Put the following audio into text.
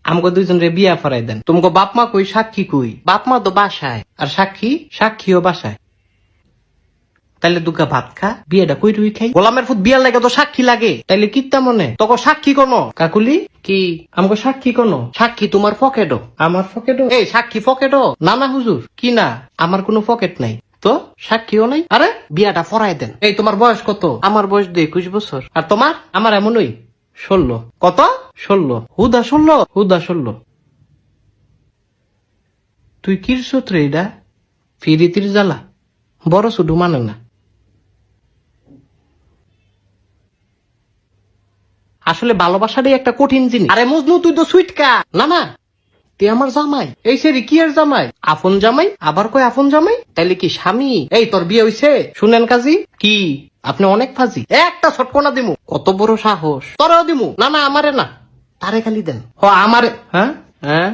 আমাকে দুইজন রে বিয়া ফরাই দেন। তোমাকে বাপ মা কই, সাক্ষী কই? বাপ মা তো বাসায়, আর সাক্ষীও বাসায়। তাইলে দুগা ভাত খা, বিয়েটা কই রুই খাই। গোলামের ফুট বিয়ার লাগে তো সাক্ষী লাগে, তাইলে কিত্তা মনে তোকে সাক্ষী কোনো? কাকুলি কি আমাকে সাক্ষী কোনো? সাক্ষী তোমার পকেটও, আমার পকেটও। এই সাক্ষী পকেটও না? না হুজুর, কি না, আমার কোনো পকেট নাই তো, সাক্ষীও নাই। আরে বিয়াটা ফরাই দেন। এই তোমার বয়স কত? আমার বয়স 21 বছর। আর তোমার? আমার এমনই 16। কত? 16। হুদা 16। তুই কিরছত রে এটা? ফিরিতির জ্বালা বড় শুধু মানে না। আসলে ভালোবাসাটাই একটা কঠিন জিনিস। আরে মজনু তুই তো সুইটকা। না না, তুই আমার জামাই। এই সেরি কি আর জামাই? আপন জামাই, আবার কই আপন জামাই? তাইলে কি স্বামী? এই তোর বিয়ে হইছে? শুনেন কাজী কি আপনি অনেক ফাজি। একটা ছটকনা দিমু। কত বড় সাহস! তোরও দিমু। না না, আমারে না, তারে খালি দেন। হ আমারে। হ্যাঁ হ্যাঁ